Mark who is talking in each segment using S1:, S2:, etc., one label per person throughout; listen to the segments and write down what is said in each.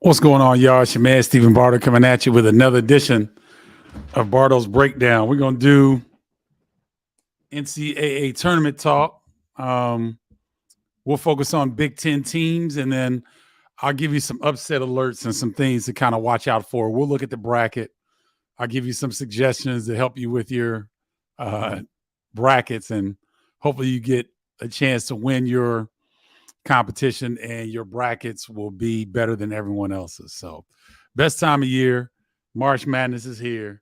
S1: What's going on, y'all? It's your man, Stephen Bardo, coming at you with another edition of Bardo's Breakdown. We're going to do NCAA Tournament talk. We'll focus on Big Ten teams, and then I'll give you some upset alerts and some things to kind of watch out for. We'll look at the bracket. I'll give you some suggestions to help you with your brackets, and hopefully you get a chance to win your competition and your brackets will be better than everyone else's. So, best time of year. March Madness is here.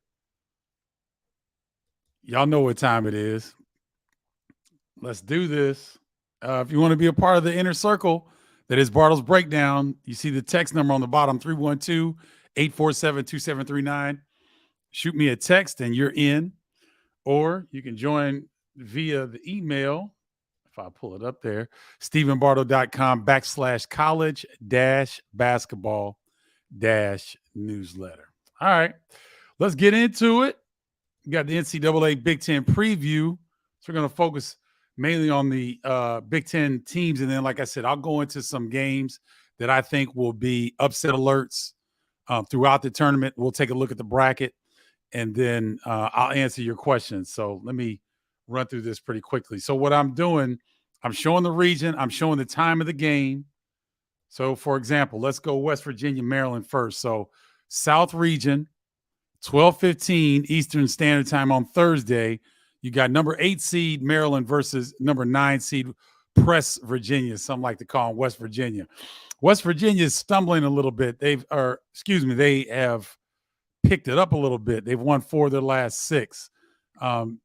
S1: Y'all know what time it is. Let's do this. If you want to be a part of the inner circle that is Bartle's Breakdown, you see the text number on the bottom, 312-847-2739. Shoot me a text and you're in. Or you can join via the email. If I pull it up there, stephenbardo.com/college-basketball-newsletter. All right, let's get into it. We got the NCAA Big Ten preview. So we're going to focus mainly on the Big Ten teams. And then, like I said, I'll go into some games that I think will be upset alerts throughout the tournament. We'll take a look at the bracket, and then I'll answer your questions. So let me run through this pretty quickly. So what I'm doing, I'm showing the region. I'm showing the time of the game. So, for example, let's go West Virginia, Maryland first. So South region, 12:15 Eastern Standard Time on Thursday. You got number 8 seed Maryland versus number 9 seed Press Virginia. Some like to call them West Virginia. West Virginia is stumbling a little bit. They have picked it up a little bit. They've won 4 of their last 6.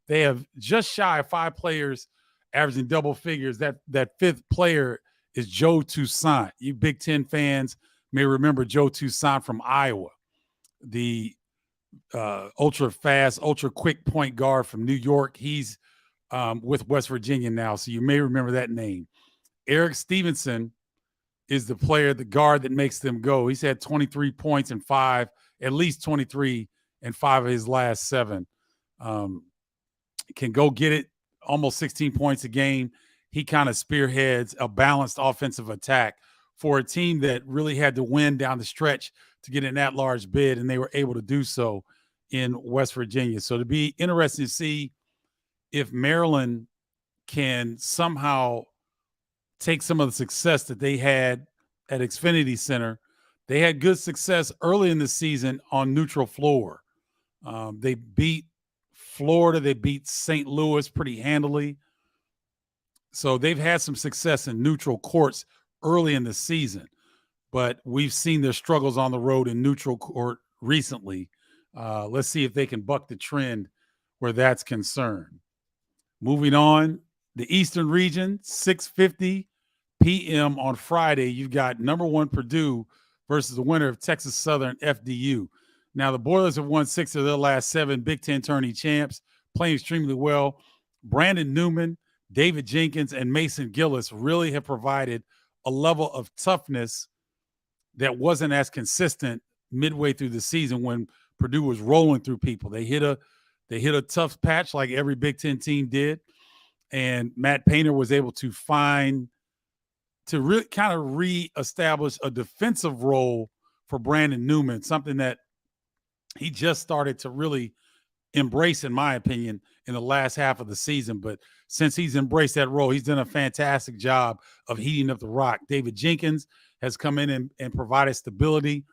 S1: They have just shy of 5 players averaging double figures. That 5th player is Joe Toussaint. You Big Ten fans may remember Joe Toussaint from Iowa, the ultra fast, ultra quick point guard from New York. He's with West Virginia now, so you may remember that name. Eric Stevenson is the player, the guard that makes them go. He's had 23 points in 5, at least 23 in 5 of his last 7. Can go get it, almost 16 points a game. He kind of spearheads a balanced offensive attack for a team that really had to win down the stretch to get an at-large bid, and they were able to do so in West Virginia. So it'll be interesting to see if Maryland can somehow take some of the success that they had at Xfinity Center. They had good success early in the season on neutral floor. They beat Florida. They beat St. Louis pretty handily. So they've had some success in neutral courts early in the season, but we've seen their struggles on the road in neutral court recently. Let's see if they can buck the trend where that's concerned. Moving on, the Eastern region, 6:50 p.m. on Friday, you've got number 1 Purdue versus the winner of Texas Southern FDU. Now, the Boilers have won 6 of their last 7 Big Ten tourney champs, playing extremely well. Brandon Newman, David Jenkins, and Mason Gillis really have provided a level of toughness that wasn't as consistent midway through the season when Purdue was rolling through people. They hit a tough patch like every Big Ten team did, and Matt Painter was able to really kind of reestablish a defensive role for Brandon Newman, something that he just started to really embrace, in my opinion, in the last half of the season. But since he's embraced that role, he's done a fantastic job of heating up the rock. David Jenkins has come in and provided stability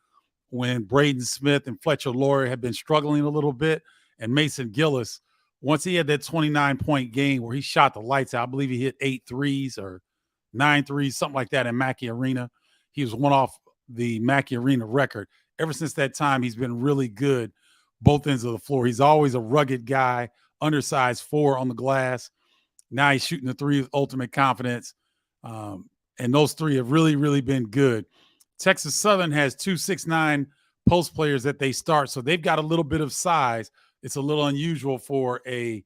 S1: when Braden Smith and Fletcher Loyer have been struggling a little bit. And Mason Gillis, once he had that 29-point game where he shot the lights out, I believe he hit 8 threes or 9 threes, something like that in Mackey Arena. He was one off the Mackey Arena record. Ever since that time, he's been really good both ends of the floor. He's always a rugged guy, undersized 4 on the glass. Now he's shooting the 3 with ultimate confidence. And those 3 have really, really been good. Texas Southern has 2 6'9" post players that they start, so they've got a little bit of size. It's a little unusual for a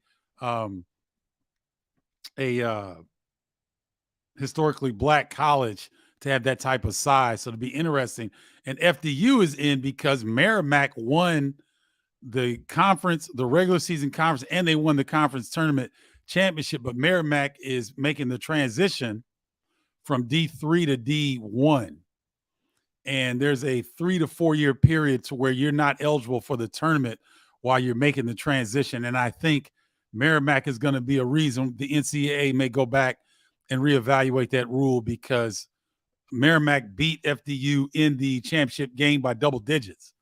S1: historically black college to have that type of size. So it'll be interesting. And FDU is in because Merrimack won the conference, the regular season conference, and they won the conference tournament championship. But Merrimack is making the transition from D3 to D1. and there's a 3 to 4 year period to where you're not eligible for the tournament while you're making the transition. And I think Merrimack is going to be a reason the NCAA may go back and reevaluate that rule, because Merrimack beat FDU in the championship game by double digits.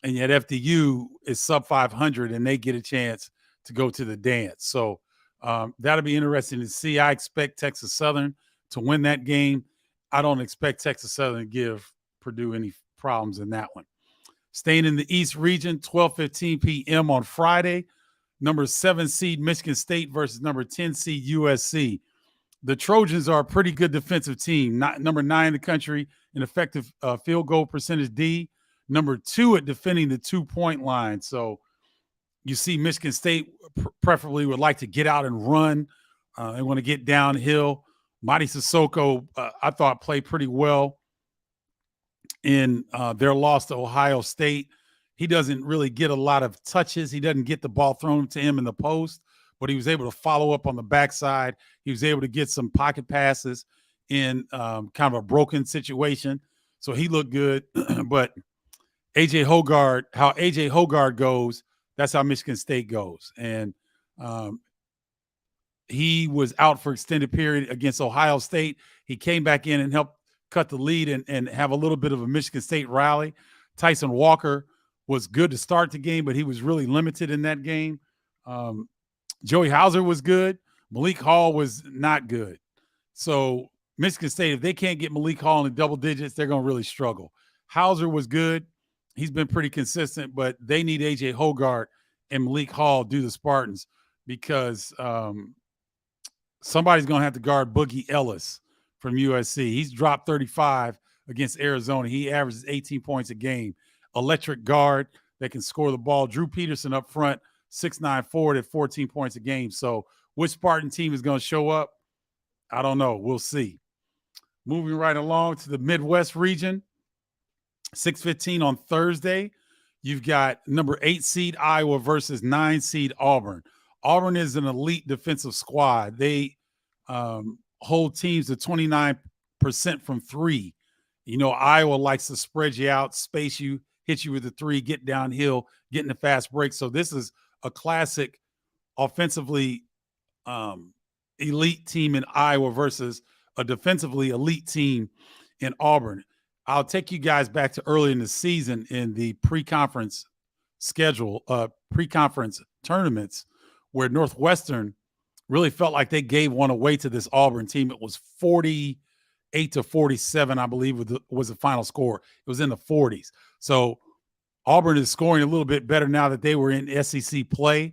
S1: And yet FDU is sub 500 and they get a chance to go to the dance. So that'll be interesting to see. I expect Texas Southern to win that game. I don't expect Texas Southern to give Purdue any problems in that one. Staying in the East region, 12:15 p.m. on Friday, number 7 seed Michigan State versus number 10 seed USC. The Trojans are a pretty good defensive team. Number 9 in the country in effective field goal percentage D. Number 2 at defending the 2-point line. So you see Michigan State preferably would like to get out and run. They want to get downhill. Mady Sissoko, I thought, played pretty well in their loss to Ohio State. He doesn't really get a lot of touches. He doesn't get the ball thrown to him in the post, but he was able to follow up on the backside. He was able to get some pocket passes in kind of a broken situation. So he looked good. But A.J. Hoggard, how A.J. Hoggard goes, that's how Michigan State goes. And he was out for extended period against Ohio State. He came back in and helped cut the lead and have a little bit of a Michigan State rally. Tyson Walker was good to start the game, but he was really limited in that game. Joey Hauser was good. Malik Hall was not good. So Michigan State, if they can't get Malik Hall in the double digits, they're going to really struggle. Hauser was good. He's been pretty consistent, but they need A.J. Hoggard and Malik Hall do the Spartans, because somebody's going to have to guard Boogie Ellis from USC. He's dropped 35 against Arizona. He averages 18 points a game. Electric guard that can score the ball. Drew Peterson up front, 6'9" forward at 14 points a game. So which Spartan team is going to show up? I don't know. We'll see. Moving right along to the Midwest region, 6:15 on Thursday, you've got number 8 seed Iowa versus 9 seed Auburn. Auburn is an elite defensive squad. They hold teams to 29% from 3. You know, Iowa likes to spread you out, space you, hit you with the 3, get downhill, get in the fast break. So this is a classic offensively elite team in Iowa versus a defensively elite team in Auburn. I'll take you guys back to early in the season in the pre-conference schedule, pre-conference tournaments, where Northwestern really felt like they gave one away to this Auburn team. It was 48-47, I believe, was the final score. It was in the 40s. So Auburn is scoring a little bit better now that they were in SEC play,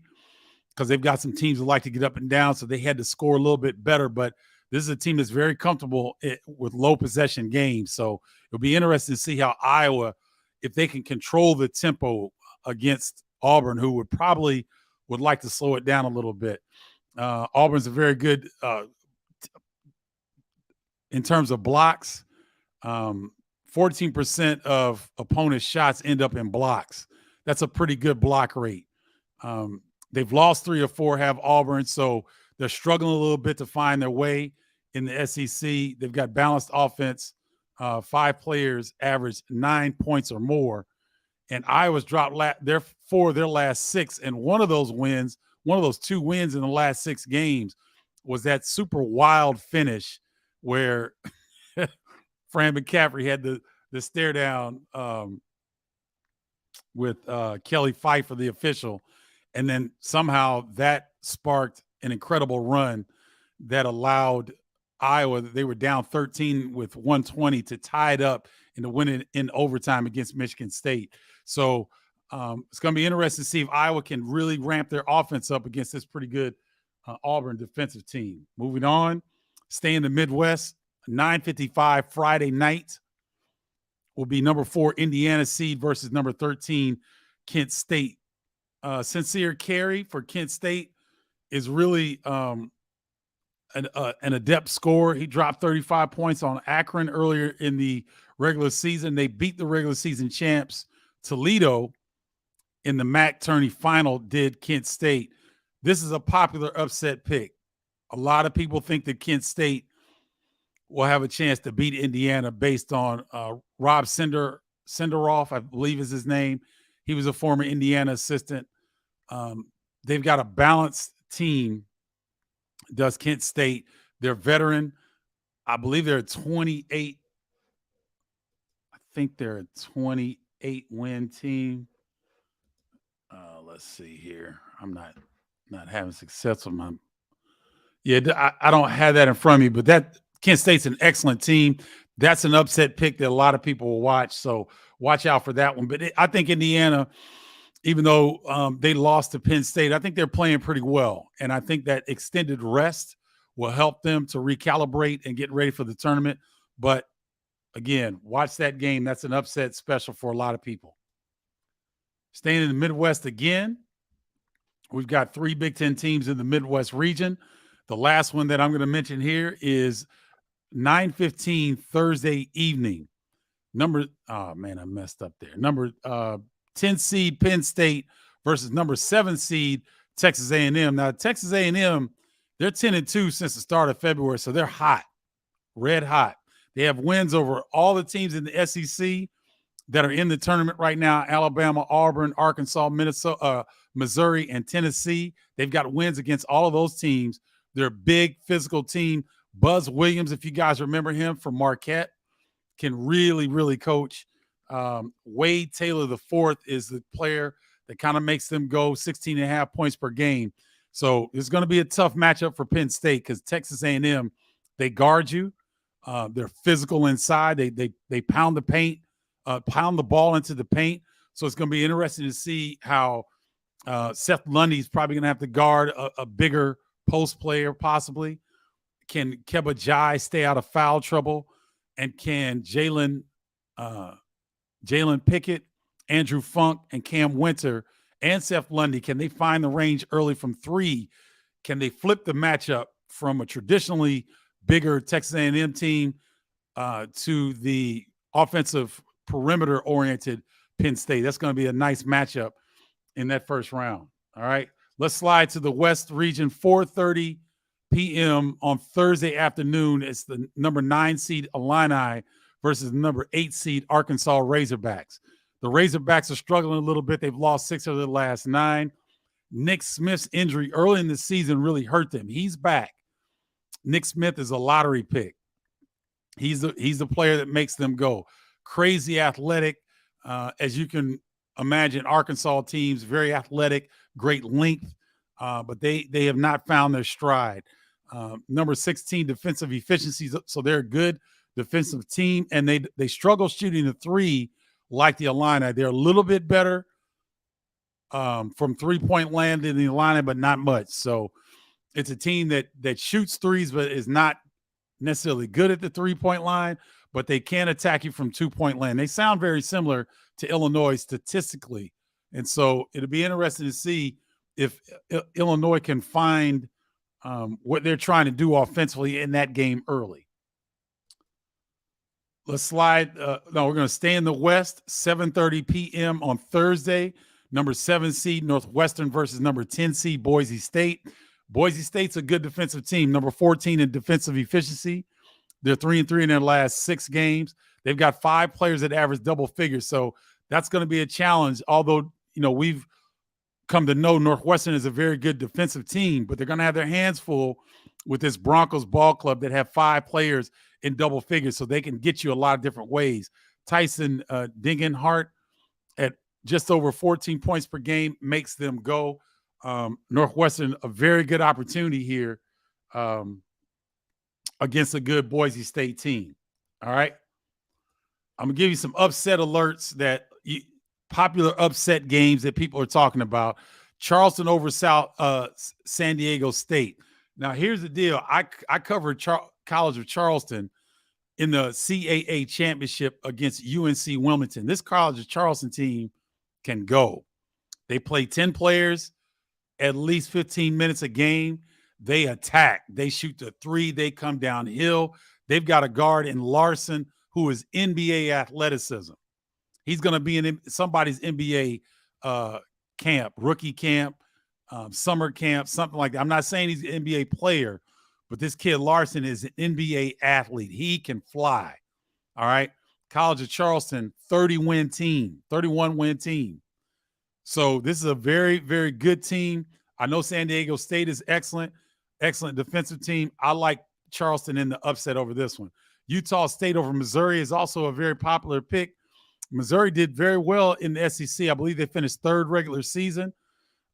S1: because they've got some teams that like to get up and down, so they had to score a little bit better. But this is a team that's very comfortable with low possession games. So it'll be interesting to see how Iowa, if they can control the tempo against Auburn, who would like to slow it down a little bit. Auburn's a very good in terms of blocks. 14% of opponents' shots end up in blocks. That's a pretty good block rate. They've lost 3 or 4, have Auburn, so they're struggling a little bit to find their way in the SEC. They've got balanced offense. 5 players average 9 points or more. And Iowa's dropped their last 6. And one of those 2 wins in the last 6 games was that super wild finish where Fran McCaffrey had the stare down with Kelly Pfeiffer, the official. And then somehow that sparked an incredible run that allowed Iowa, they were down 13 with 120 to tie it up and to win it in overtime against Michigan State. So it's going to be interesting to see if Iowa can really ramp their offense up against this pretty good Auburn defensive team. Moving on, stay in the Midwest, 9:55 Friday night will be number 4 Indiana seed versus number 13 Kent State. Sincere Carey for Kent State is really an adept scorer. He dropped 35 points on Akron earlier in the regular season. They beat the regular season champs Toledo in the MAC tourney final, did Kent State. This is a popular upset pick. A lot of people think that Kent State will have a chance to beat Indiana based on Rob Senderoff, I believe is his name. He was a former Indiana assistant. They've got a balanced team, does Kent State. They're veteran. I believe they're a 28. I think they're a 28 win team. Let's see here. I'm not having success with my. Yeah, I don't have that in front of me, but that Kent State's an excellent team. That's an upset pick that a lot of people will watch. So watch out for that one. But I think Indiana, even though they lost to Penn State, I think they're playing pretty well. And I think that extended rest will help them to recalibrate and get ready for the tournament. But again, watch that game. That's an upset special for a lot of people. Staying in the Midwest again, we've got 3 Big Ten teams in the Midwest region. The last one that I'm going to mention here is 9:15 Thursday evening. I messed up there. Number 10 seed Penn State versus number 7 seed Texas A&M. Now, Texas A&M, they're 10-2 since the start of February, so they're hot, red hot. They have wins over all the teams in the SEC that are in the tournament right now: Alabama, Auburn, Arkansas, Minnesota, Missouri, and Tennessee. They've got wins against all of those teams. They're a big physical team. Buzz Williams, if you guys remember him from Marquette, can really, really coach. Wade Taylor IV is the player that kind of makes them go 16.5 points per game. So it's going to be a tough matchup for Penn State because Texas A&M, they guard you. They're physical inside. They pound the paint, pound the ball into the paint. So it's going to be interesting to see how Seth Lundy's probably going to have to guard a bigger post player possibly. Can Keba Jai stay out of foul trouble? And can Jalen Pickett, Andrew Funk, and Cam Winter and Seth Lundy, can they find the range early from 3? Can they flip the matchup from a traditionally bigger Texas A&M team to the offensive perimeter-oriented Penn State? That's going to be a nice matchup in that first round. All right. Let's slide to the West region, 4:30 p.m. on Thursday afternoon. It's the number 9 seed Illini versus the number 8 seed Arkansas Razorbacks. The Razorbacks are struggling a little bit. They've lost 6 of their last 9. Nick Smith's injury early in the season really hurt them. He's back. Nick Smith is a lottery pick. He's the player that makes them go. Crazy athletic, as you can imagine. Arkansas teams, very athletic, great length, but they have not found their stride. Number 16 defensive efficiency, so they're a good defensive team, and they struggle shooting the 3 like the Illini. They're a little bit better from 3-point land than the Illini, but not much. So it's a team that shoots threes, but is not necessarily good at the 3-point line, but they can attack you from 2-point land. They sound very similar to Illinois statistically. And so it'll be interesting to see if Illinois can find what they're trying to do offensively in that game early. Let's slide. We're going to stay in the West, 7:30 p.m. on Thursday. Number 7 seed Northwestern versus number 10 seed Boise State. Boise State's a good defensive team, number 14 in defensive efficiency. They're 3-3 in their last 6 games. They've got 5 players that average double figures, so that's going to be a challenge. Although, we've come to know Northwestern is a very good defensive team, but they're going to have their hands full with this Broncos ball club that have 5 players in double figures, so they can get you a lot of different ways. Tyson Dingenhart at just over 14 points per game makes them go. Northwestern, a very good opportunity here against a good Boise State team. All right. I'm going to give you some upset alerts popular upset games that people are talking about. Charleston over San Diego State. Now, here's the deal. I covered College of Charleston in the CAA championship against UNC Wilmington. This College of Charleston team can go. They play 10 players, at least 15 minutes a game. They attack. They shoot the 3. They come downhill. They've got a guard in Larson who is NBA athleticism. He's going to be in somebody's NBA camp, rookie camp, summer camp, something like that. I'm not saying he's an NBA player, but this kid Larson is an NBA athlete. He can fly. All right. College of Charleston, 31 win team. So this is a very, very good team. I know San Diego State is excellent defensive team. I like Charleston in the upset over this one. Utah State over Missouri is also a very popular pick. Missouri did very well in the SEC. I believe they finished third regular season.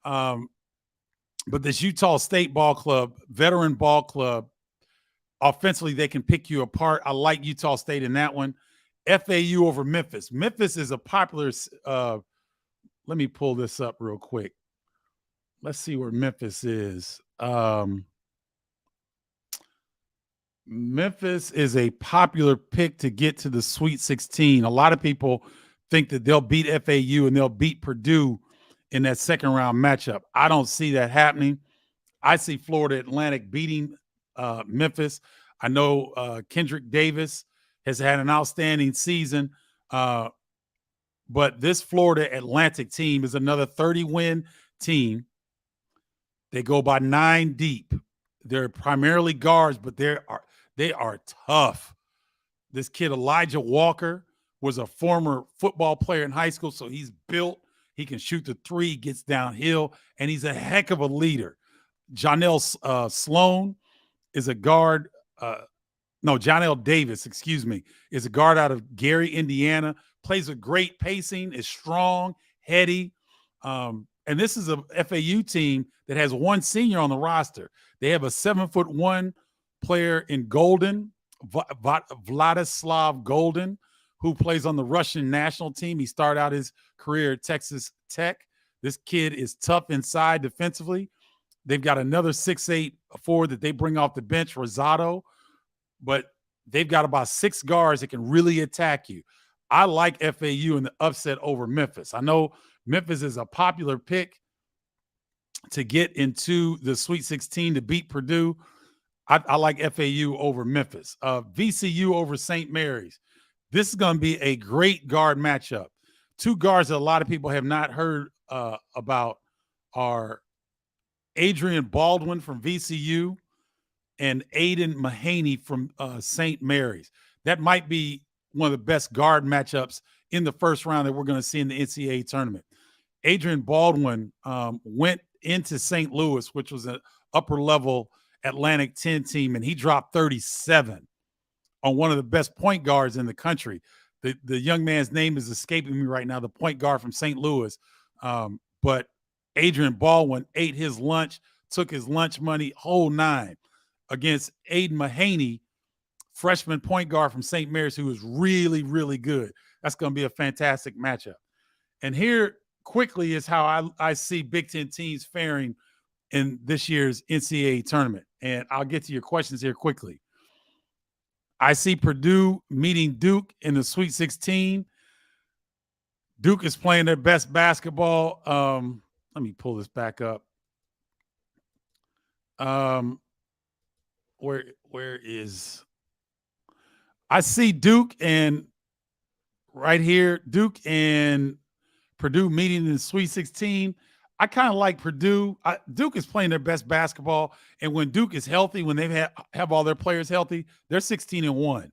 S1: But this Utah State ball club, veteran ball club, offensively, they can pick you apart. I like Utah State in that one. FAU over Memphis. Memphis is a popular let me pull this up real quick. Let's see where Memphis is. Memphis is a popular pick to get to the Sweet 16. A lot of people think that they'll beat FAU and they'll beat Purdue in that second round matchup. I don't see that happening. I see Florida Atlantic beating Memphis. I know Kendrick Davis has had an outstanding season, but this Florida Atlantic team is another 30-win team. They go by 9 deep. They're primarily guards, but they are tough. This kid, Elijah Walker, was a former football player in high school, so he's built. He can shoot the three, gets downhill, and he's a heck of a leader. Jonell Sloan is a guard. Jonell Davis, is a guard out of Gary, Indiana. Plays with great pacing, is strong, heady. And this is a FAU team that has one senior on the roster. They have a 7'1" player in Golden, Vladislav Golden, who plays on the Russian national team. He started out his career at Texas Tech. This kid is tough inside defensively. They've got another 6'8" forward that they bring off the bench, Rosado, but they've got about 6 guards that can really attack you. I like FAU in the upset over Memphis. I know Memphis is a popular pick to get into the Sweet 16 to beat Purdue. I like FAU over Memphis. VCU over St. Mary's. This is going to be a great guard matchup. 2 guards that a lot of people have not heard about are Adrian Baldwin from VCU and Aiden Mahaney from St. Mary's. That might be one of the best guard matchups in the first round that we're going to see in the NCAA tournament. Adrian Baldwin went into St. Louis, which was an upper-level Atlantic 10 team, and he dropped 37 on one of the best point guards in the country. The young man's name is escaping me right now, the point guard from St. Louis. But Adrian Baldwin ate his lunch, took his lunch money, whole 9, against Aiden Mahaney, freshman point guard from St. Mary's, who is really, really good. That's going to be a fantastic matchup. And here quickly is how I see Big Ten teams faring in this year's NCAA tournament. And I'll get to your questions here quickly. I see Purdue meeting Duke in the Sweet 16. Duke is playing their best basketball. Let me pull this back up. Where is I see Duke and right here, Duke and Purdue meeting in the Sweet 16. I kind of like Purdue. Duke is playing their best basketball, and when Duke is healthy, when they have all their players healthy, they're 16-1.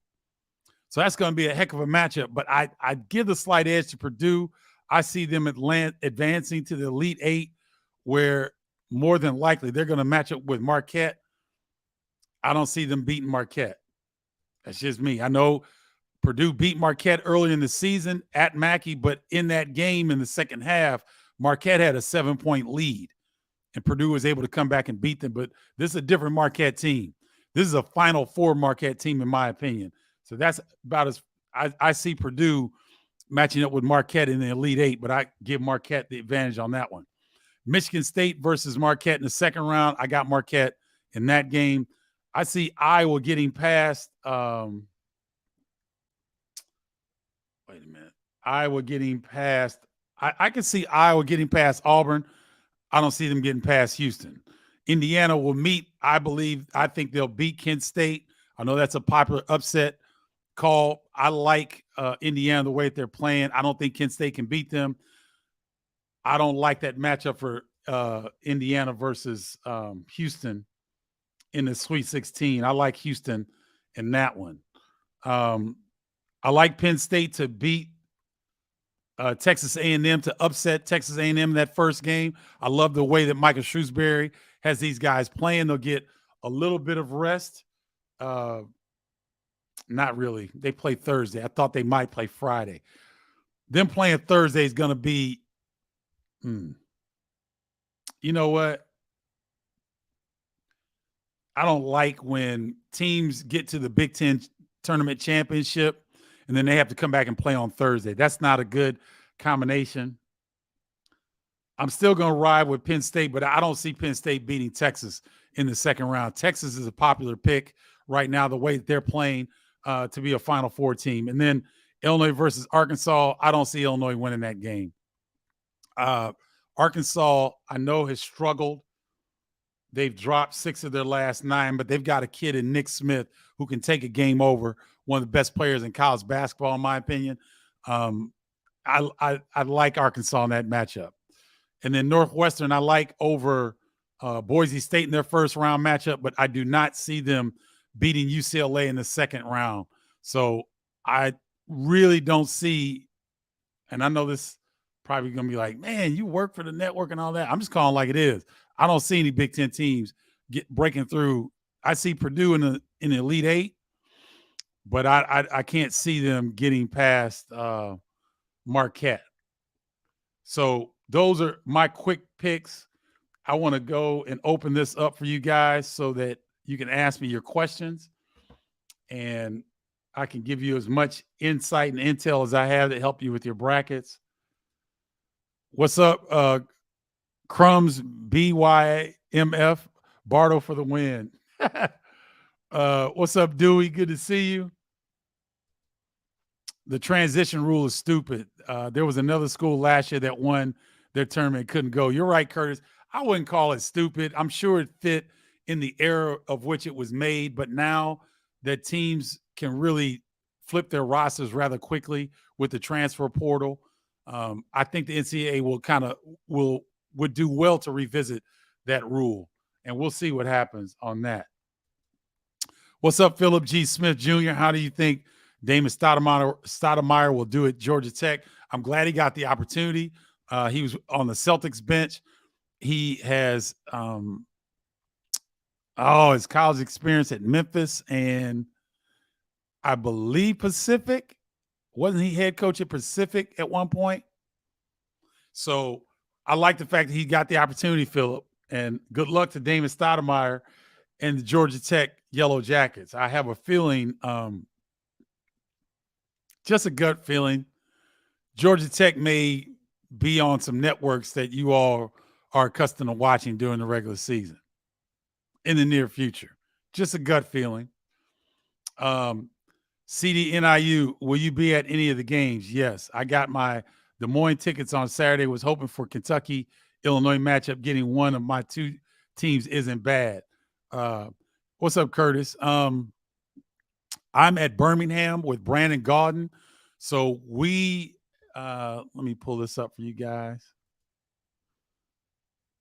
S1: So that's going to be a heck of a matchup. But I give the slight edge to Purdue. I see them advancing to the Elite 8, where more than likely they're going to match up with Marquette. I don't see them beating Marquette. That's just me. I know Purdue beat Marquette early in the season at Mackey, but in that game in the second half, Marquette had a 7-point lead, and Purdue was able to come back and beat them. But this is a different Marquette team. This is a Final Four Marquette team, in my opinion. So that's about as I see Purdue matching up with Marquette in the Elite 8, but I give Marquette the advantage on that one. Michigan State versus Marquette in the second round. I got Marquette in that game. I see Iowa getting past wait a minute. Iowa getting past I can see Iowa getting past Auburn. I don't see them getting past Houston. Indiana will meet, I think they'll beat Kent State. I know that's a popular upset call. I like Indiana the way they're playing. I don't think Kent State can beat them. I don't like that matchup for Indiana versus Houston. in the Sweet 16. I like Houston in that one. I like Penn State to beat Texas A&M, to upset Texas A&M in that first game. I love the way that Michael Shrewsbury has these guys playing. They'll get a little bit of rest. Not really. They play Thursday. I thought they might play Friday. Them playing Thursday is going to be, you know what? I don't like when teams get to the Big Ten tournament championship and then they have to come back and play on Thursday. That's not a good combination. I'm still going to ride with Penn State, but I don't see Penn State beating Texas in the second round. Texas is a popular pick right now, the way that they're playing to be a Final Four team. And then Illinois versus Arkansas, I don't see Illinois winning that game. Arkansas, I know, has struggled. They've dropped 6 of their last 9, but they've got a kid in Nick Smith who can take a game over, one of the best players in college basketball, in my opinion. I like Arkansas in that matchup. And then Northwestern, I like over Boise State in their first round matchup, but I do not see them beating UCLA in the second round. So I really don't see, and I know this probably going to be like, man, you work for the network and all that. I'm just calling like it is. I don't see any Big Ten teams breaking through. I see Purdue in the Elite Eight, but I can't see them getting past Marquette. So those are my quick picks. I want to go and open this up for you guys so that you can ask me your questions, and I can give you as much insight and intel as I have to help you with your brackets. What's up, Crumbs BYMF? Bardo for the win. What's up, Dewey? Good to see you. The transition rule is stupid. There was another school last year that won their tournament, couldn't go. You're right, Curtis. I wouldn't call it stupid. I'm sure it fit in the era of which it was made, but now that teams can really flip their rosters rather quickly with the transfer portal, I think the NCAA would do well to revisit that rule, and we'll see what happens on that. What's up, Philip G. Smith Jr.? How do you think Damon Stoudemire will do at Georgia Tech? I'm glad he got the opportunity. He was on the Celtics bench. He has his college experience at Memphis and I believe Pacific. Wasn't he head coach at Pacific at one point? So I like the fact that he got the opportunity, Philip, and good luck to Damon Stoudemire and the Georgia Tech Yellow Jackets. I have a feeling, just a gut feeling, Georgia Tech may be on some networks that you all are accustomed to watching during the regular season in the near future. Just a gut feeling. CDNIU, will you be at any of the games? Yes. I got my Des Moines tickets on Saturday. Was hoping for Kentucky-Illinois matchup. Getting one of my 2 teams isn't bad. What's up, Curtis? I'm at Birmingham with Brandon Gaudin. So we let me pull this up for you guys.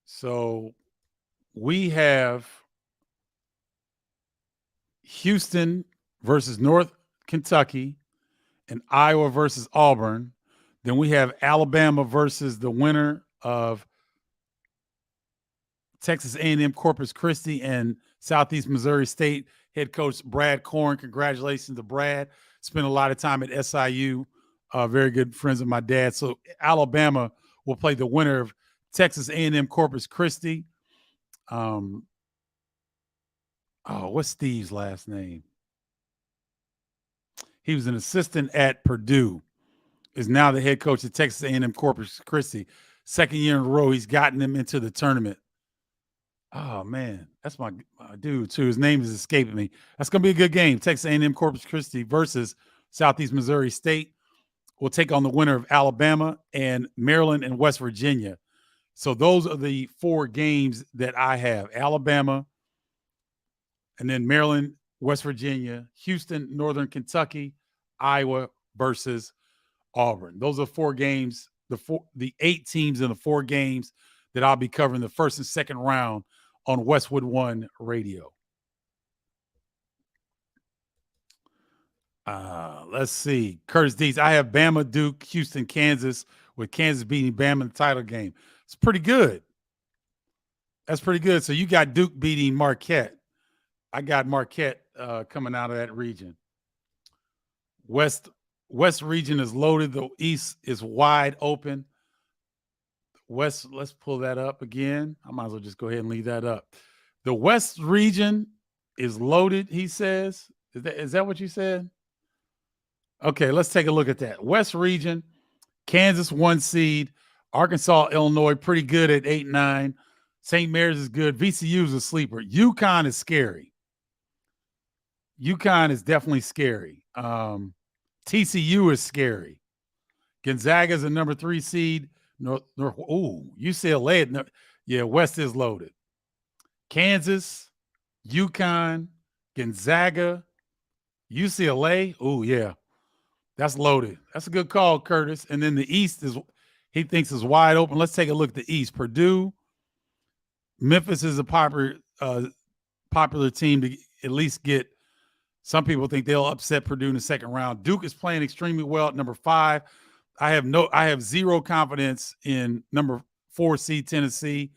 S1: So we have Houston versus North Kentucky and Iowa versus Auburn. Then we have Alabama versus the winner of Texas A&M Corpus Christi and Southeast Missouri State head coach Brad Korn. Congratulations to Brad. Spent a lot of time at SIU. Very good friends of my dad. So Alabama will play the winner of Texas A&M Corpus Christi. What's Steve's last name? He was an assistant at Purdue. Is now the head coach of Texas A&M Corpus Christi. Second year in a row, he's gotten them into the tournament. Oh, man. That's my dude, too. His name is escaping me. That's going to be a good game. Texas A&M Corpus Christi versus Southeast Missouri State. We'll take on the winner of Alabama and Maryland and West Virginia. So those are the 4 games that I have. Alabama, and then Maryland, West Virginia, Houston, Northern Kentucky, Iowa versus Auburn. Those are 4 games, the 8 teams in the 4 games that I'll be covering the first and second round on Westwood One Radio. Let's see. Curtis Dees. I have Bama, Duke, Houston, Kansas, with Kansas beating Bama in the title game. It's pretty good. That's pretty good. So you got Duke beating Marquette. I got Marquette coming out of that region. West region is loaded. The East is wide open. West, let's pull that up again. I might as well just go ahead and leave that up. The West region is loaded, he says. Is that what you said? Okay, let's take a look at that. West region, Kansas 1 seed, Arkansas, Illinois, pretty good at 8-9. St. Mary's is good. VCU is a sleeper. UConn is scary. UConn is definitely scary. TCU is scary. Gonzaga is a number 3 seed. UCLA. Yeah, West is loaded. Kansas, UConn, Gonzaga, UCLA. Oh, yeah. That's loaded. That's a good call, Curtis. And then the East he thinks is wide open. Let's take a look at the East. Purdue, Memphis is a popular team to at least get. Some people think they'll upset Purdue in the second round. Duke is playing extremely well at number 5. I have zero confidence in number 4 seed Tennessee.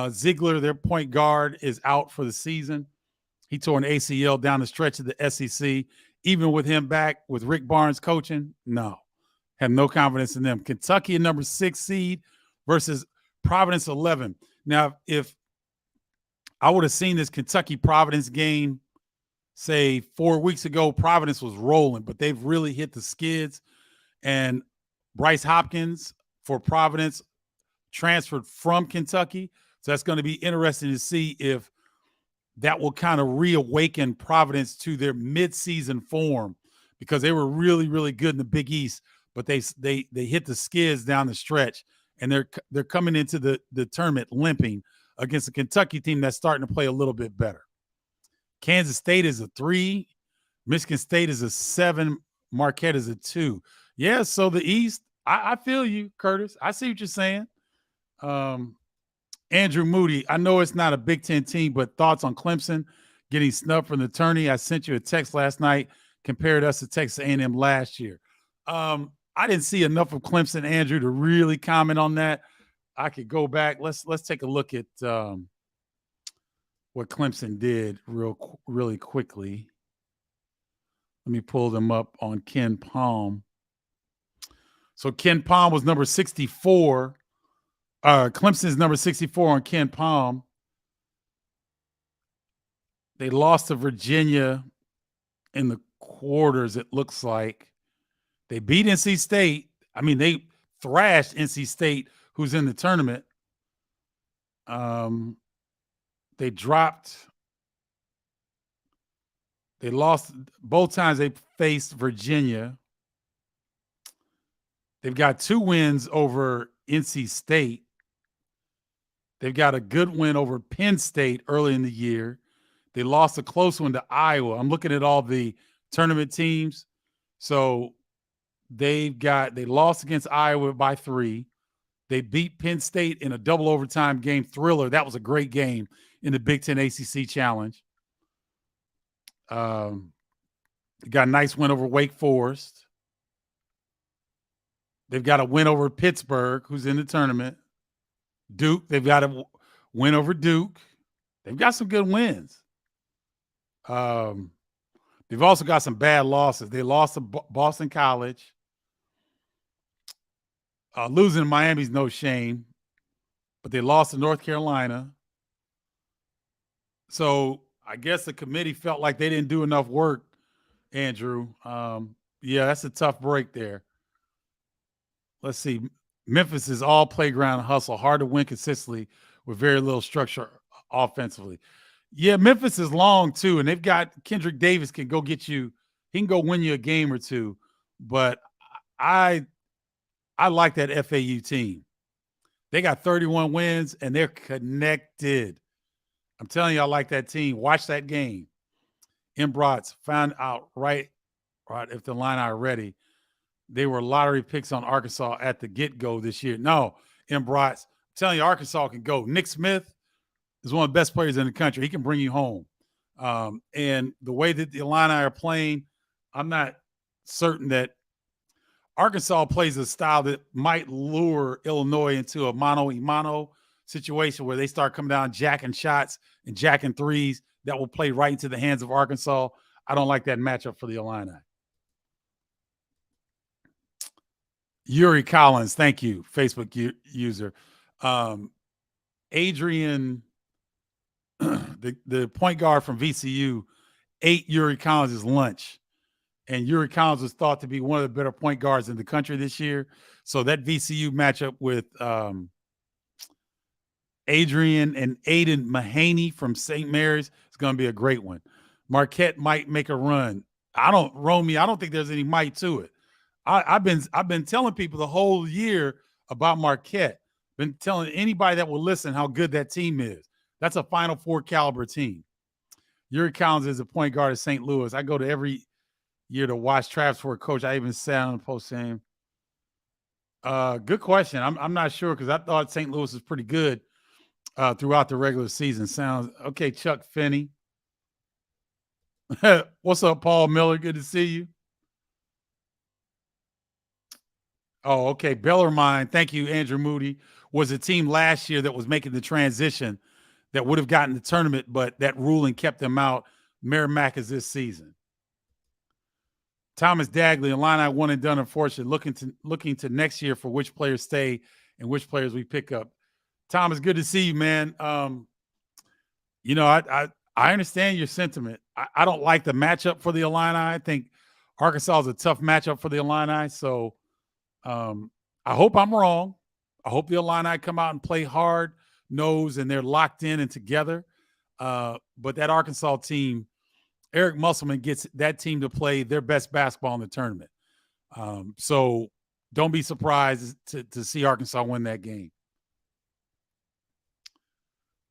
S1: Ziegler, their point guard, is out for the season. He tore an ACL down the stretch of the SEC. Even with him back, with Rick Barnes coaching, no. Have no confidence in them. Kentucky, a number 6 seed versus Providence 11. Now, if I would have seen this Kentucky-Providence game, say 4 weeks ago, Providence was rolling, but they've really hit the skids. And Bryce Hopkins for Providence transferred from Kentucky. So that's going to be interesting to see if that will kind of reawaken Providence to their midseason form, because they were really, really good in the Big East, but they hit the skids down the stretch, and they're coming into the tournament limping against a Kentucky team that's starting to play a little bit better. Kansas State is a 3. Michigan State is a 7. Marquette is a 2. Yeah, so the East, I feel you, Curtis. I see what you're saying. Andrew Moody, I know it's not a Big Ten team, but thoughts on Clemson getting snubbed from the tourney? I sent you a text last night, compared us to Texas A&M last year. I didn't see enough of Clemson, Andrew, to really comment on that. I could go back. Let's take a look at what Clemson did really quickly. Let me pull them up on Ken Palm. So Ken Palm was number 64. Clemson is number 64 on Ken Palm. They lost to Virginia in the quarters, it looks like. They beat NC State. I mean, they thrashed NC State, who's in the tournament. They lost both times they faced Virginia. They've got 2 wins over NC State. They've got a good win over Penn State early in the year. They lost a close one to Iowa. I'm looking at all the tournament teams. So they lost against Iowa by 3. They beat Penn State in a double overtime game thriller. That was a great game in the Big Ten ACC Challenge. They got a nice win over Wake Forest. They've got a win over Pittsburgh, who's in the tournament. Duke, they've got a win over Duke. They've got some good wins. They've also got some bad losses. They lost to Boston College. Losing to Miami's no shame, but they lost to North Carolina. So I guess the committee felt like they didn't do enough work, Andrew. Yeah, that's a tough break there. Let's see. Memphis is all playground hustle, hard to win consistently with very little structure offensively. Yeah, Memphis is long too, and they've got Kendrick Davis can go get you. He can go win you a game or two, but I like that FAU team. They got 31 wins, and they're connected. I'm telling you, I like that team. Watch that game. Embrats found out right if the line are ready. They were lottery picks on Arkansas at the get-go this year. No, Embrats, I'm telling you, Arkansas can go. Nick Smith is one of the best players in the country. He can bring you home. And the way that the Illini are playing, I'm not certain that Arkansas plays a style that might lure Illinois into a mano-a-mano situation where they start coming down jacking shots and jacking threes that will play right into the hands of Arkansas. I don't like that matchup for the Illini. Yuri Collins, thank you, Facebook user. Adrian, the point guard from VCU, ate Yuri Collins' lunch. And Yuri Collins was thought to be one of the better point guards in the country this year. So that VCU matchup with Adrian and Aiden Mahaney from St. Mary's is going to be a great one. Marquette might make a run. I don't think there's any might to it. I've been telling people the whole year about Marquette. Been telling anybody that will listen how good that team is. That's a Final Four caliber team. Yuri Collins is a point guard at St. Louis. I go to every year to watch Travis for a coach. I even sat on the post saying, good question. I'm not sure because I thought St. Louis was pretty good throughout the regular season. Sounds okay. Chuck Finney. What's up, Paul Miller? Good to see you. Oh, okay. Bellarmine, thank you, Andrew Moody, was a team last year that was making the transition that would have gotten the tournament, but that ruling kept them out. Merrimack is this season. Thomas Dagley, Illini one and done, unfortunately, looking to next year for which players stay and which players we pick up. Thomas, good to see you, man. You know, I understand your sentiment. I don't like the matchup for the Illini. I think Arkansas is a tough matchup for the Illini. So I hope I'm wrong. I hope the Illini come out and play hard nose and they're locked in and together. But that Arkansas team, Eric Musselman gets that team to play their best basketball in the tournament. So don't be surprised to see Arkansas win that game.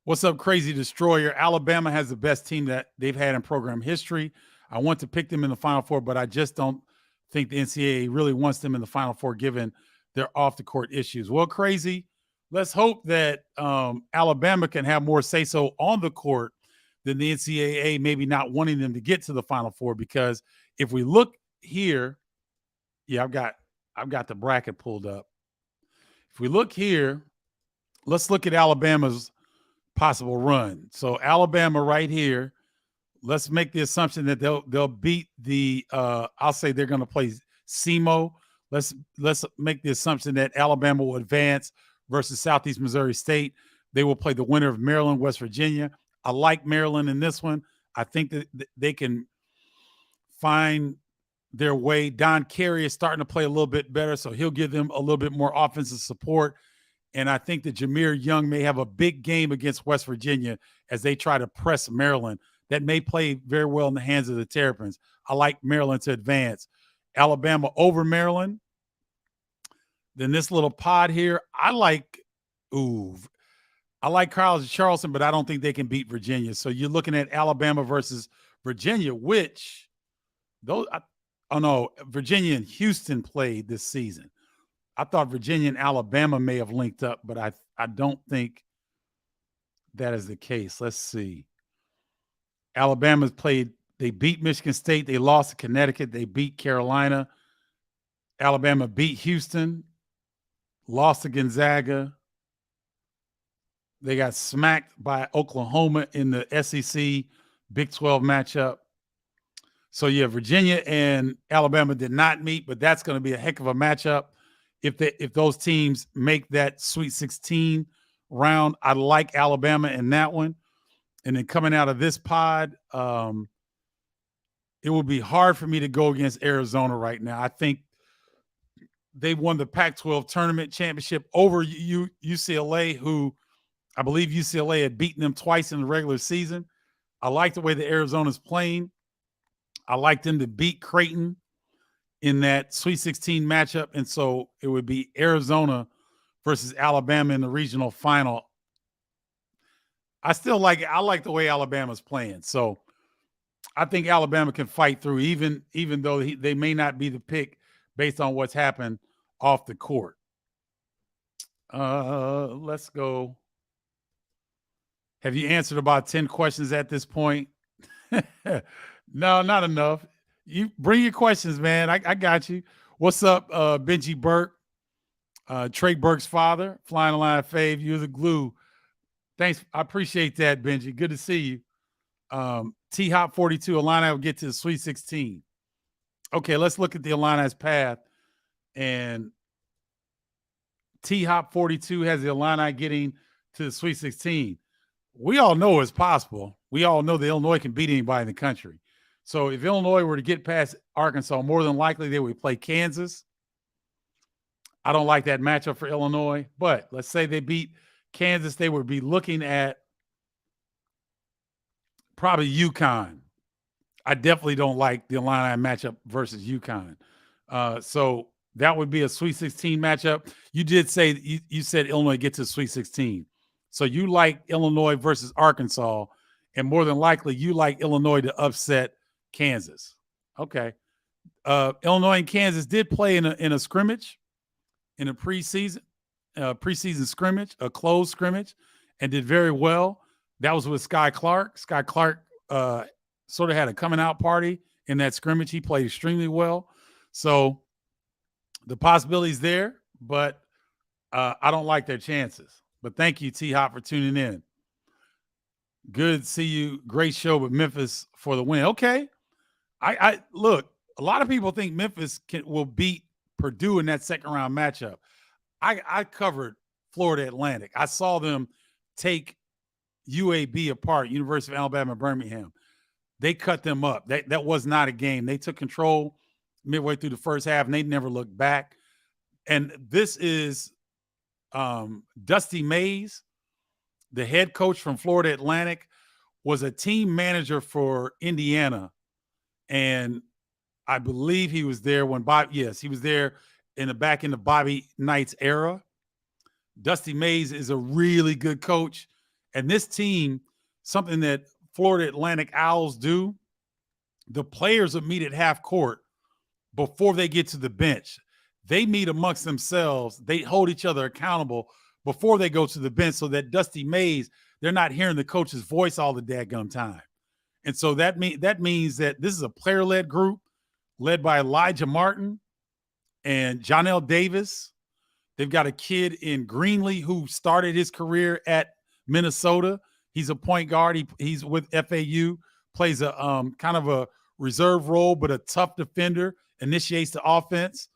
S1: What's up, Crazy Destroyer? Alabama has the best team that they've had in program history. I want to pick them in the Final Four, but I just don't think the NCAA really wants them in the Final Four given their off-the-court issues. Well, Crazy, let's hope that Alabama can have more say-so on the court than the NCAA maybe not wanting them to get to the Final Four, because if we look here, yeah, I've got the bracket pulled up. If we look here, let's look at Alabama's possible run. So Alabama right here, let's make the assumption that they'll beat the I'll say they're going to play SEMO. Let's make the assumption that Alabama will advance versus Southeast Missouri State. They will play the winner of Maryland, West Virginia. I like Maryland in this one. I think that they can find their way. Don Carey is starting to play a little bit better, so he'll give them a little bit more offensive support. And I think that Jameer Young may have a big game against West Virginia as they try to press Maryland. That may play very well in the hands of the Terrapins. I like Maryland to advance. Alabama over Maryland. Then this little pod here, I like College Charleston, but I don't think they can beat Virginia. So you're looking at Alabama versus Virginia, which Virginia and Houston played this season. I thought Virginia and Alabama may have linked up, but I don't think that is the case. Let's see. Alabama's played, they beat Michigan State, they lost to Connecticut, they beat Carolina. Alabama beat Houston, lost to Gonzaga. They got smacked by Oklahoma in the SEC Big 12 matchup. So yeah, Virginia and Alabama did not meet, but that's going to be a heck of a matchup. If those teams make that Sweet 16 round, I like Alabama in that one. And then coming out of this pod, it would be hard for me to go against Arizona right now. I think they won the Pac-12 tournament championship over UCLA, who I believe UCLA had beaten them twice in the regular season. I like the way that Arizona's playing. I like them to beat Creighton in that Sweet 16 matchup. And so it would be Arizona versus Alabama in the regional final. I like the way Alabama's playing. So I think Alabama can fight through, even though they may not be the pick based on what's happened off the court. Let's go. Have you answered about 10 questions at this point? No, not enough. You bring your questions, man. I got you. What's up, Benji Burke? Trey Burke's father, flying the line fave. You're the glue. Thanks. I appreciate that, Benji. Good to see you. T Hop 42, Illini will get to the Sweet 16. Okay, let's look at the Illini's path. And T Hop 42 has the Illini getting to the Sweet 16. We all know it's possible. We all know that Illinois can beat anybody in the country. So if Illinois were to get past Arkansas, more than likely they would play Kansas. I don't like that matchup for Illinois, but let's say they beat Kansas, they would be looking at probably UConn. I definitely don't like the Illini matchup versus UConn. So that would be a Sweet 16 matchup. You did say you said Illinois gets to Sweet 16. So you like Illinois versus Arkansas, and more than likely you like Illinois to upset Kansas. Okay. Illinois and Kansas did play in a scrimmage, in a preseason scrimmage, a closed scrimmage, and did very well. That was with Sky Clark. Sky Clark sort of had a coming out party in that scrimmage. He played extremely well. So the possibilities there, but I don't like their chances. But thank you, T-Hop, for tuning in. Good to see you. Great show with Memphis for the win. Okay. I look, a lot of people think Memphis will beat Purdue in that second round matchup. I covered Florida Atlantic. I saw them take UAB apart, University of Alabama, Birmingham. They cut them up. That was not a game. They took control midway through the first half, and they never looked back. And this is Dusty Mays, the head coach from Florida Atlantic, was a team manager for Indiana. And I believe he was there when he was there back in the Bobby Knight's era. Dusty Mays is a really good coach. And this team, something that Florida Atlantic Owls do, the players will meet at half court before they get to the bench. They meet amongst themselves. They hold each other accountable before they go to the bench so that Dusty Mays, they're not hearing the coach's voice all the daggum time. And so that means that this is a player-led group led by Elijah Martin and Jonell Davis. They've got a kid in Greenlee who started his career at Minnesota. He's a point guard. He's with FAU, plays a kind of a reserve role, but a tough defender, initiates the offense.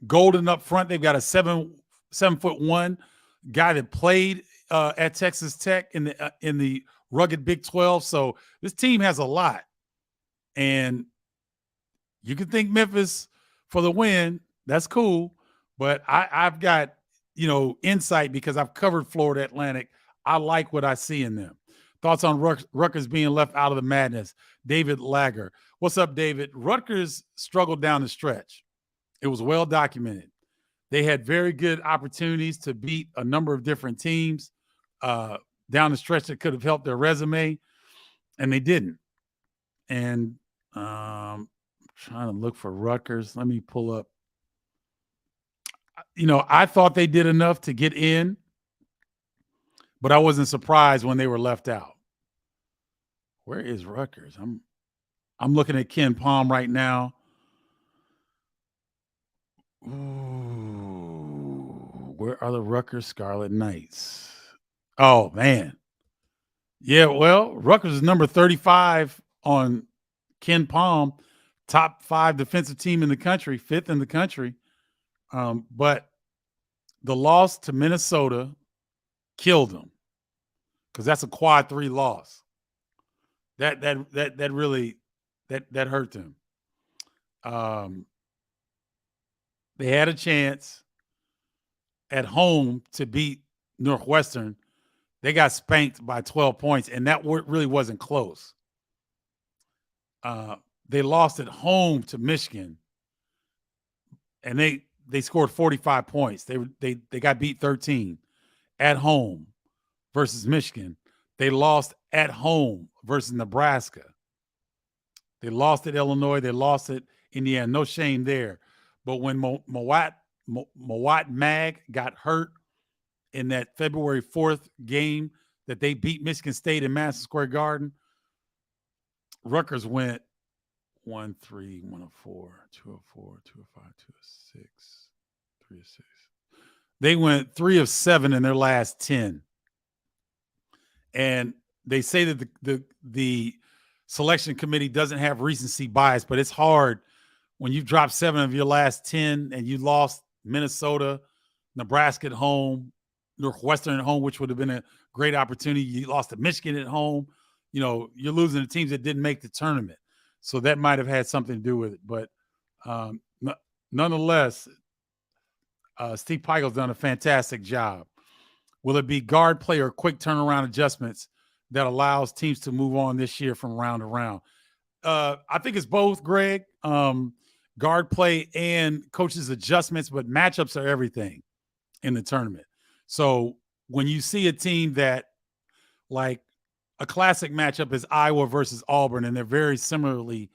S1: Golden up front. They've got a 7'1" guy that played at Texas Tech in the rugged Big 12. So this team has a lot. And you can think Memphis for the win. That's cool. But I've got, insight because I've covered Florida Atlantic. I like what I see in them. Thoughts on Rutgers being left out of the madness? David Lager. What's up, David? Rutgers struggled down the stretch. It was well documented. They had very good opportunities to beat a number of different teams down the stretch that could have helped their resume, and they didn't. And I'm trying to look for Rutgers. Let me pull up. I thought they did enough to get in, but I wasn't surprised when they were left out. Where is Rutgers? I'm looking at Ken Palm right now. Ooh, where are the Rutgers Scarlet Knights? Oh, man. Yeah, well, Rutgers is number 35 on Ken Palm, top 5 defensive team in the country, 5th in the country. But the loss to Minnesota killed them because that's a quad 3 loss. That really hurt them. They had a chance at home to beat Northwestern. They got spanked by 12 points, and that really wasn't close. They lost at home to Michigan, and they scored 45 points. They got beat 13 at home versus Michigan. They lost at home versus Nebraska. They lost at Illinois. They lost at Indiana. No shame there. But when Mawat Mag got hurt in that February 4th game that they beat Michigan State in Madison Square Garden, Rutgers went 1-3, 104, 204, 205, 206, 306. They went 3 of 7 in their last 10. And they say that the selection committee doesn't have recency bias, but it's hard when you've dropped 7 of your last 10 and you lost Minnesota, Nebraska at home, Northwestern at home, which would have been a great opportunity. You lost to Michigan at home. You're losing to teams that didn't make the tournament. So that might have had something to do with it. But nonetheless, Steve Pikiell's done a fantastic job. Will it be guard play or quick turnaround adjustments that allows teams to move on this year from round to round? I think it's both, Greg. Guard play and coaches' adjustments, but matchups are everything in the tournament. So when you see a team that, like, a classic matchup is Iowa versus Auburn, and they're very similarly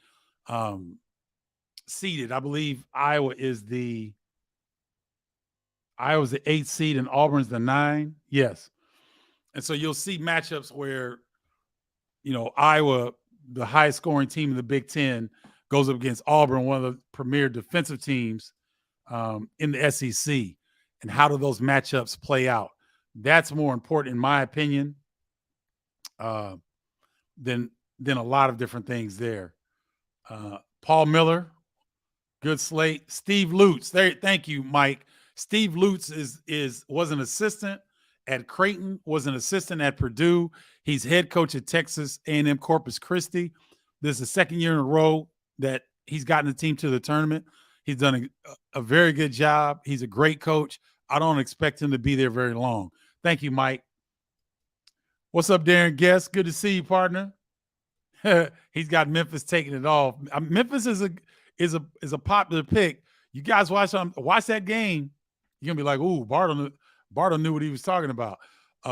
S1: seeded. I believe Iowa's the 8th seed and Auburn's the 9. Yes. And so you'll see matchups where, Iowa, the highest scoring team in the Big Ten, goes up against Auburn, one of the premier defensive teams in the SEC. And how do those matchups play out? That's more important, in my opinion, than a lot of different things there. Paul Miller, good slate. Steve Lutz, there. Thank you, Mike. Steve Lutz was an assistant at Creighton, was an assistant at Purdue. He's head coach at Texas A&M Corpus Christi. This is the second year in a row that he's gotten the team to the tournament. He's done a very good job. He's a great coach. I don't expect him to be there very long. Thank you, Mike. What's up, Darren Guest? Good to see you, partner. He's got Memphis taking it off. Memphis is a popular pick. You guys watch that game. You're gonna be like, "Ooh, Bardo knew what he was talking about."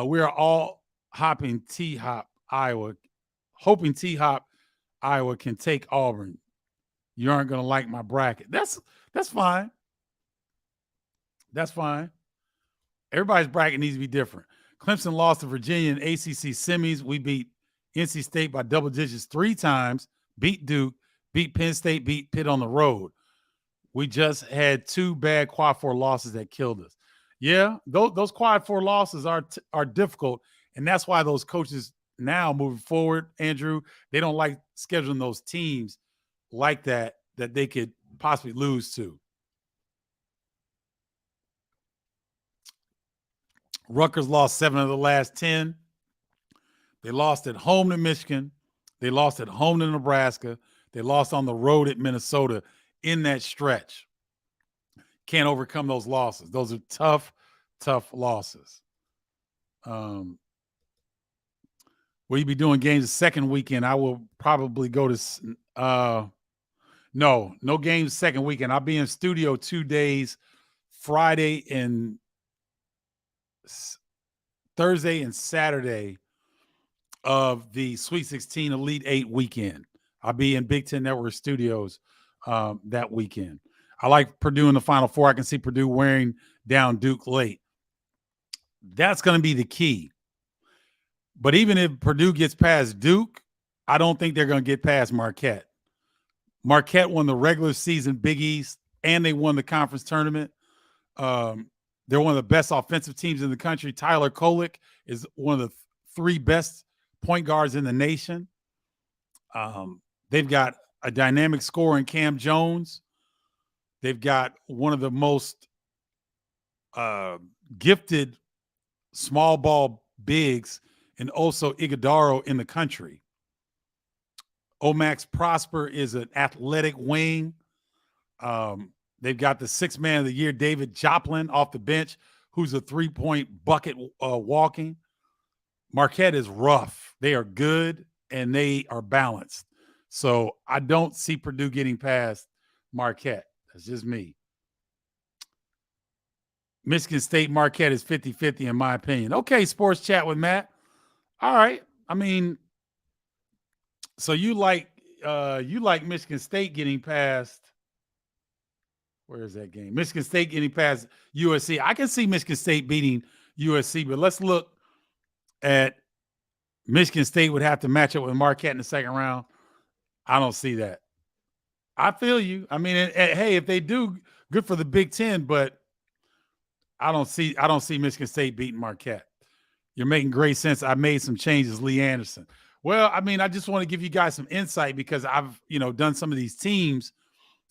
S1: We are all hoping T-Hop Iowa can take Auburn. You aren't gonna like my bracket. That's fine. That's fine. Everybody's bracket needs to be different. Clemson lost to Virginia in ACC semis. We beat NC State by double digits 3 times, beat Duke, beat Penn State, beat Pitt on the road. We just had 2 bad quad 4 losses that killed us. Yeah, those quad 4 losses are difficult, and that's why those coaches now moving forward, Andrew, they don't like scheduling those teams like that they could possibly lose to. Rutgers lost 7 of the last 10. They lost at home to Michigan. They lost at home to Nebraska. They lost on the road at Minnesota in that stretch. Can't overcome those losses. Those are tough losses. Will you be doing games the second weekend? I will probably go to no games second weekend. I'll be in studio 2 days, Friday and Thursday and Saturday of the Sweet 16 Elite 8 weekend. I'll be in Big Ten Network Studios that weekend. I like Purdue in the Final Four. I can see Purdue wearing down Duke late. That's going to be the key. But even if Purdue gets past Duke, I don't think they're going to get past Marquette. Marquette won the regular season Big East, and they won the conference tournament. They're one of the best offensive teams in the country. Tyler Kolek is one of the 3 best point guards in the nation. They've got a dynamic scorer in Cam Jones. They've got one of the most gifted small ball bigs in Oso Ighodaro in the country. Omax Prosper is an athletic wing. They've got the 6th man of the year, David Joplin, off the bench, who's a 3-point bucket walking. Marquette is rough. They are good, and they are balanced. So I don't see Purdue getting past Marquette. That's just me. Michigan State Marquette is 50-50 in my opinion. Okay, sports chat with Matt. All right. I mean, so you like Michigan State getting past. Where is that game? Michigan State getting past USC. I can see Michigan State beating USC, but let's look at Michigan State would have to match up with Marquette in the second round. I don't see that. I feel you. I mean, hey, if they do, good for the Big Ten, but I don't see Michigan State beating Marquette. You're making great sense. I made some changes, Lee Anderson. Well, I mean, I just want to give you guys some insight because I've, done some of these teams.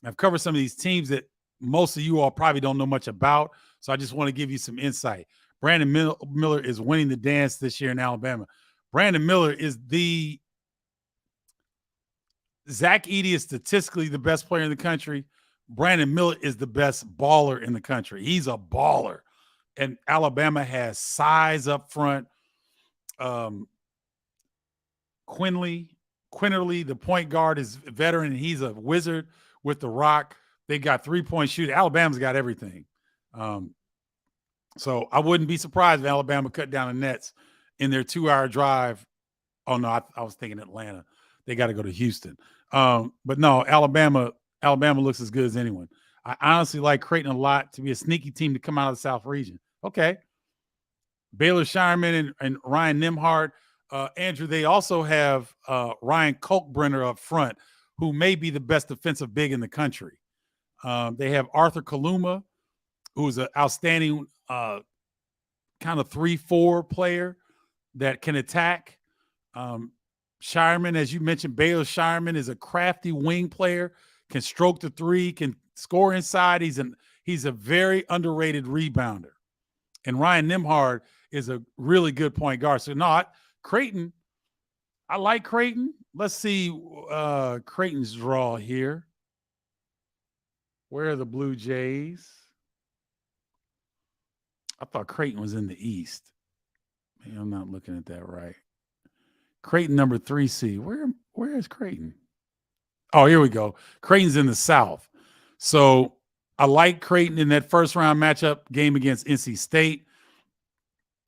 S1: I've covered some of these teams that most of you all probably don't know much about. So I just want to give you some insight. Brandon Miller is winning the dance this year in Alabama. Brandon Miller is the Zach Edey is statistically the best player in the country. Brandon Miller is the best baller in the country. He's a baller. And Alabama has size up front. Quinterly, the point guard, is a veteran, and he's a wizard with the rock. They got three-point shooting. Alabama's got everything. So I wouldn't be surprised if Alabama cut down the nets in their 2-hour drive. Oh, no, I was thinking Atlanta. They got to go to Houston. But no, Alabama looks as good as anyone. I honestly like Creighton a lot to be a sneaky team to come out of the South region. Okay. Baylor Shireman and Ryan Nimhard. Andrew, they also have Ryan Kalkbrenner up front, who may be the best defensive big in the country. They have Arthur Kaluma, who's an outstanding kind of 3-4 player that can attack. Shireman, as you mentioned, Baylor Shireman is a crafty wing player, can stroke the three, can score inside. He's a very underrated rebounder. And Ryan Nimhard is a really good point guard. So Creighton, I like Creighton. Let's see Creighton's draw here. Where are the Blue Jays? I thought Creighton was in the East. Maybe I'm not looking at that right. Creighton number 3 seed. Where is Creighton? Oh, here we go. Creighton's in the South. So I like Creighton in that first round matchup game against NC State.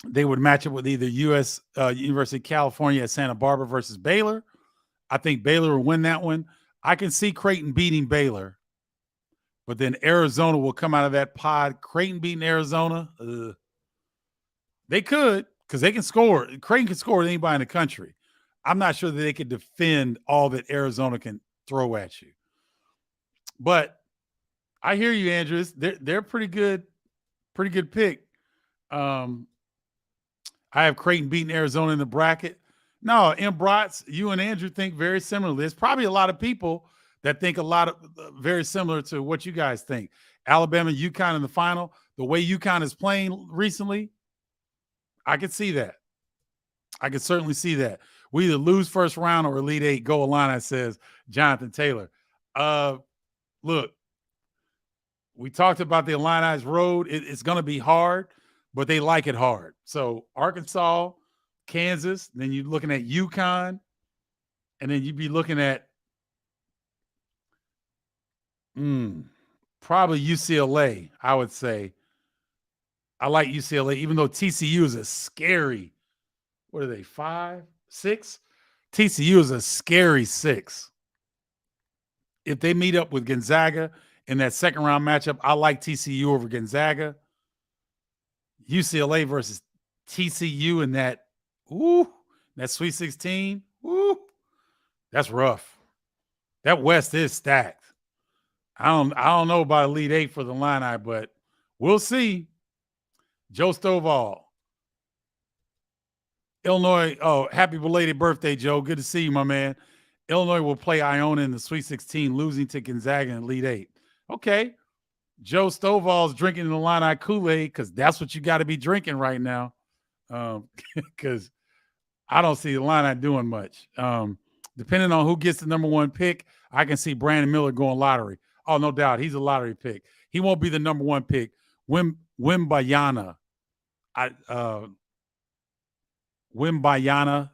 S1: They would match up with either University of California at Santa Barbara versus Baylor. I think Baylor will win that one. I can see Creighton beating Baylor, but then Arizona will come out of that pod. Creighton beating Arizona, they could, because they can score. Creighton can score with anybody in the country. I'm not sure that they could defend all that Arizona can throw at you. But I hear you, Andrew. They're pretty good pick. I have Creighton beating Arizona in the bracket. No, M. Brotz, you and Andrew think very similarly. There's probably a lot of people that think a lot of very similar to what you guys think. Alabama, UConn in the final. The way UConn is playing recently, I could see that. I could certainly see that. We either lose first round or Elite Eight. Go Illini, says Jonathan Taylor. Look, we talked about the Illini's road. It's going to be hard, but they like it hard. So Arkansas, Kansas, then you're looking at UConn, and then you'd be looking at probably UCLA, I would say. I like UCLA, even though TCU is a scary, what are they, 5, 6? TCU is a scary 6. If they meet up with Gonzaga in that second round matchup, I like TCU over Gonzaga. UCLA versus TCU in that Sweet 16, that's rough. That West is stacked. I don't know about Elite Eight for the Illini, but we'll see. Joe Stovall, Illinois. Oh, happy belated birthday, Joe. Good to see you, my man. Illinois will play Iona in the Sweet 16, losing to Gonzaga in Elite Eight. Okay. Joe Stovall's drinking the Illini Kool-Aid because that's what you got to be drinking right now. Because I don't see the Illini doing much. Depending on who gets the number 1 pick, I can see Brandon Miller going lottery. Oh, no doubt. He's a lottery pick. He won't be the number 1 pick. Wimbayana,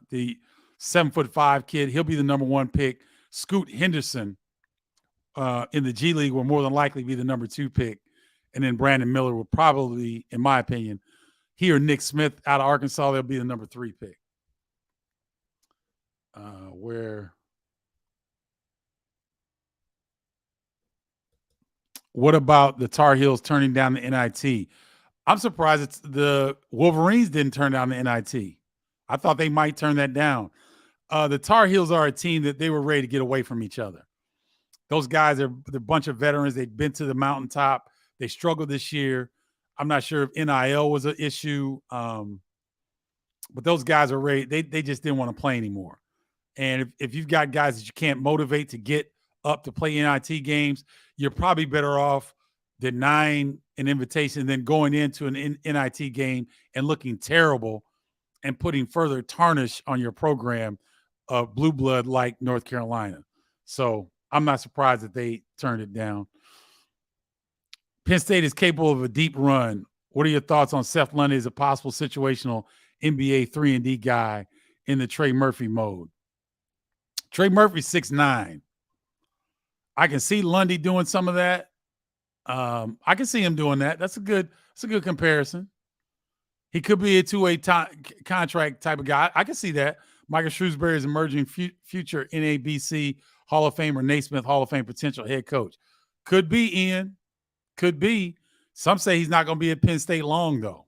S1: the 7'5" kid, he'll be the number 1 pick. Scoot Henderson in the G League will more than likely be the number 2 pick. And then Brandon Miller will probably, in my opinion, he or Nick Smith out of Arkansas, they'll be the number 3 pick. What about the Tar Heels turning down the NIT? I'm surprised the Wolverines didn't turn down the NIT. I thought they might turn that down. The Tar Heels are a team that they were ready to get away from each other. Those guys are a bunch of veterans. They've been to the mountaintop. They struggled this year. I'm not sure if NIL was an issue, but those guys are ready. They just didn't want to play anymore. And if you've got guys that you can't motivate to get up to play NIT games, you're probably better off denying an invitation than going into an NIT game and looking terrible and putting further tarnish on your program of blue blood like North Carolina. So I'm not surprised that they turned it down. Penn State is capable of a deep run. What are your thoughts on Seth Lundy as a possible situational NBA 3-and-D guy in the Trey Murphy mode? Trey Murphy's 6'9". I can see Lundy doing some of that. I can see him doing that. That's a good comparison. He could be a two-way contract type of guy. I can see that. Michael Shrewsbury is emerging future NABC Hall of Famer, Naismith Hall of Fame potential head coach. Could be, Ian. Could be. Some say he's not going to be at Penn State long, though.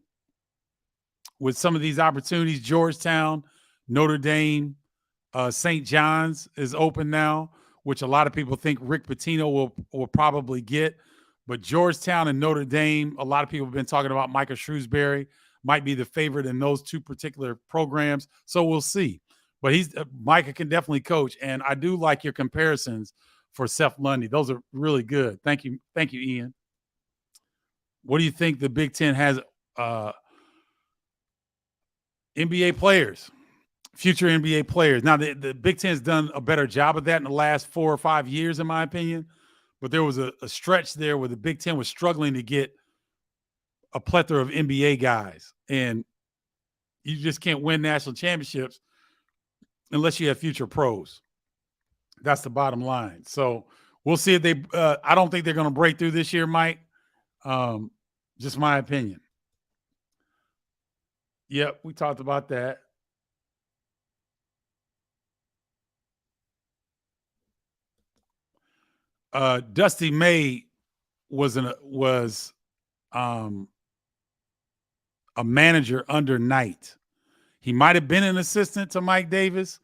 S1: With some of these opportunities, Georgetown, Notre Dame, St. John's is open now, which a lot of people think Rick Pitino will probably get. But Georgetown and Notre Dame, a lot of people have been talking about Michael Shrewsbury might be the favorite in those two particular programs. So we'll see. But Micah can definitely coach. And I do like your comparisons for Seth Lundy. Those are really good. Thank you, Ian. What do you think the Big Ten has NBA players, future NBA players? Now, the Big Ten has done a better job of that in the last 4 or 5 years, in my opinion. But there was a stretch there where the Big Ten was struggling to get a plethora of NBA guys. And you just can't win national championships unless you have future pros. That's the bottom line. So we'll see if they I don't think they're going to break through this year, Mike. Just my opinion. Yep, we talked about that. Dusty May was a manager under Knight. He might have been an assistant to Mike Davis.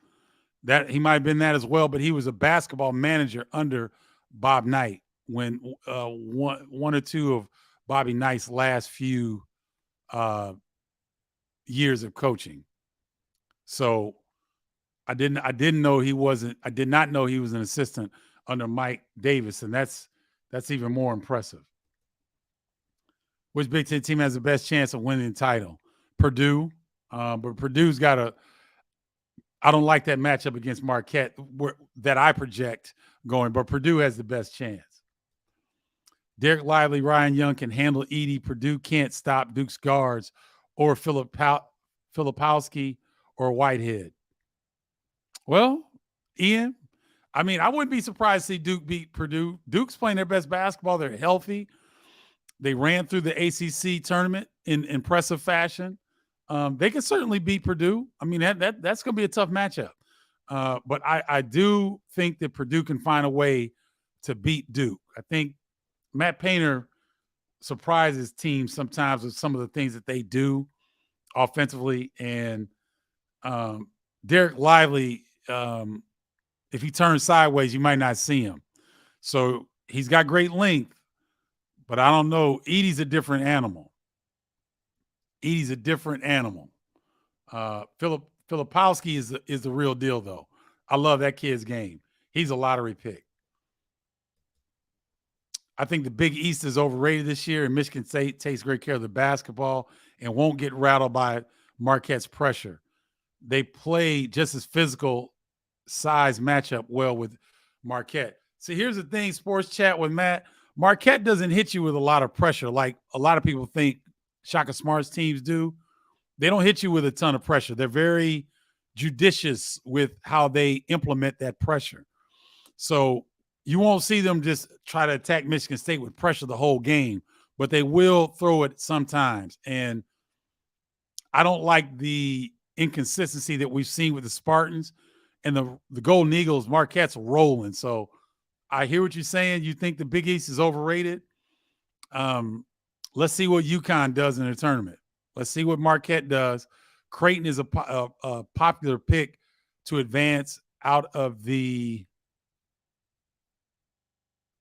S1: That he might have been that as well, but he was a basketball manager under Bob Knight when one or two of Bobby Knight's last few years of coaching. So I did not know he was an assistant under Mike Davis, and that's even more impressive. Which Big Ten team has the best chance of winning the title? Purdue. But Purdue's got I don't like that matchup against Marquette that I project going, but Purdue has the best chance. Derek Lively, Ryan Young can handle Edey. Purdue can't stop Duke's guards or Filipowski or Whitehead. Well, Ian, I mean, I wouldn't be surprised to see Duke beat Purdue. Duke's playing their best basketball. They're healthy. They ran through the ACC tournament in impressive fashion. They can certainly beat Purdue. I mean, that's going to be a tough matchup. But I do think that Purdue can find a way to beat Duke. I think Matt Painter surprises teams sometimes with some of the things that they do offensively. And Derek Lively, if he turns sideways, you might not see him. So he's got great length, but I don't know. Edey's a different animal. Filipowski is the real deal, though. I love that kid's game. He's a lottery pick. I think the Big East is overrated this year, and Michigan State takes great care of the basketball and won't get rattled by Marquette's pressure. They play just as physical size matchup well with Marquette. So here's the thing, Sports Chat with Matt. Marquette doesn't hit you with a lot of pressure like a lot of people think Shaka Smart's teams do. They don't hit you with a ton of pressure. They're very judicious with how they implement that pressure. So you won't see them just try to attack Michigan State with pressure the whole game, but they will throw it sometimes. And I don't like the inconsistency that we've seen with the Spartans and the Golden Eagles. Marquette's rolling. So I hear what you're saying. You think the Big East is overrated. Let's see what UConn does in the tournament. Let's see what Marquette does. Creighton is a popular pick to advance out of the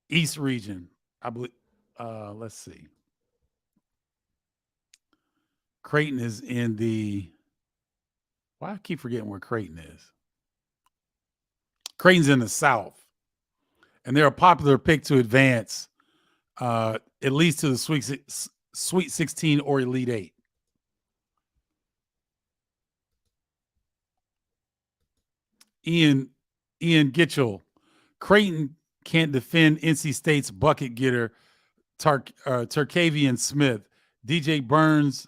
S1: East region. I believe. Let's see. Creighton is in the. Why I keep forgetting where Creighton is. Creighton's in the South, and they're a popular pick to advance at least to the Sweet 16 or Elite 8. Ian Gitchell, Creighton can't defend NC State's bucket getter Terkavian Smith. DJ Burns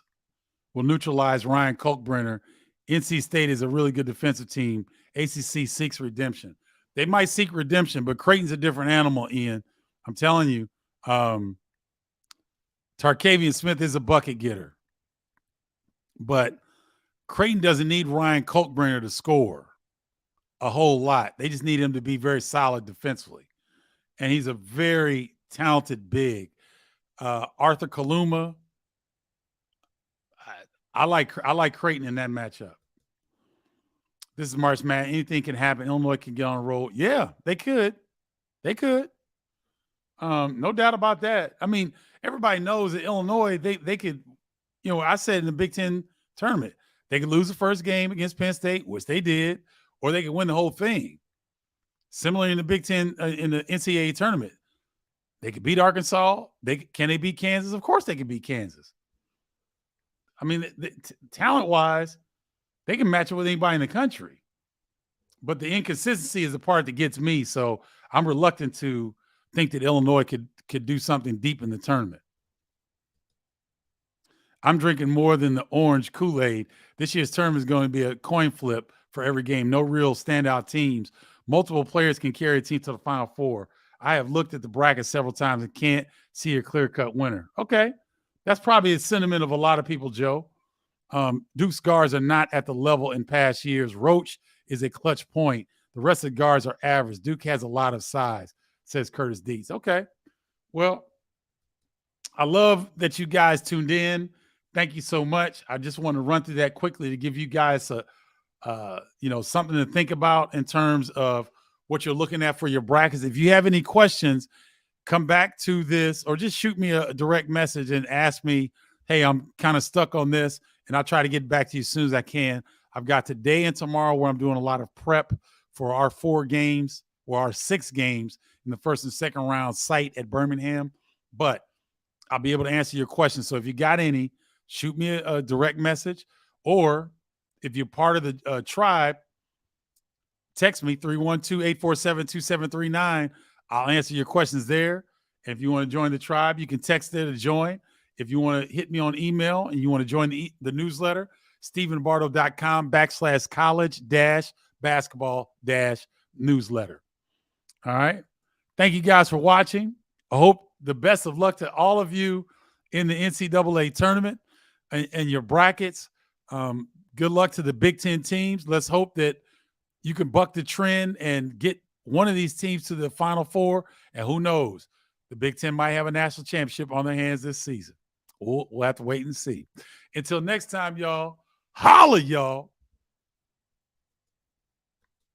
S1: will neutralize Ryan Kalkbrenner. NC State is a really good defensive team. ACC seeks redemption. They might seek redemption, but Creighton's a different animal, Ian. I'm telling you. Terkavian Smith is a bucket getter. But Creighton doesn't need Ryan Kalkbrenner to score a whole lot. They just need him to be very solid defensively. And he's a very talented big. Arthur Kaluma. I like Creighton in that matchup. This is March Madness. Anything can happen. Illinois can get on a roll. Yeah, they could. They could. No doubt about that. I mean, everybody knows that Illinois, they could, I said in the Big Ten tournament, they could lose the first game against Penn State, which they did, or they could win the whole thing. Similarly in the Big Ten, in the NCAA tournament, they could beat Arkansas. Can they beat Kansas? Of course they can beat Kansas. I mean, talent-wise, they can match up with anybody in the country. But the inconsistency is the part that gets me, so I'm reluctant to think that Illinois could do something deep in the tournament. I'm drinking more than the orange Kool-Aid. This year's tournament is going to be a coin flip for every game. No real standout teams. Multiple players can carry a team to the Final Four. I have looked at the bracket several times and can't see a clear-cut winner. Okay. That's probably the sentiment of a lot of people, Joe. Duke's guards are not at the level in past years. Roach is a clutch point. The rest of the guards are average. Duke has a lot of size, says Curtis Dietz. Okay. Well, I love that you guys tuned in. Thank you so much. I just want to run through that quickly to give you guys something to think about in terms of what you're looking at for your brackets. If you have any questions, come back to this or just shoot me a direct message and ask me, hey, I'm kind of stuck on this, and I'll try to get back to you as soon as I can. I've got today and tomorrow where I'm doing a lot of prep for our 4 games or our 6 games in the first and second round site at Birmingham. But I'll be able to answer your questions. So if you got any, shoot me a direct message. Or if you're part of the tribe, text me 312-847-2739. I'll answer your questions there. And if you want to join the tribe, you can text there to join. If you want to hit me on email and you want to join the newsletter, stephenbardo.com/college-basketball-newsletter. All right. Thank you guys for watching. I hope the best of luck to all of you in the NCAA tournament and your brackets. Good luck to the Big Ten teams. Let's hope that you can buck the trend and get one of these teams to the Final Four. And who knows, the Big Ten might have a national championship on their hands this season. We'll have to wait and see. Until next time, y'all, holla, y'all.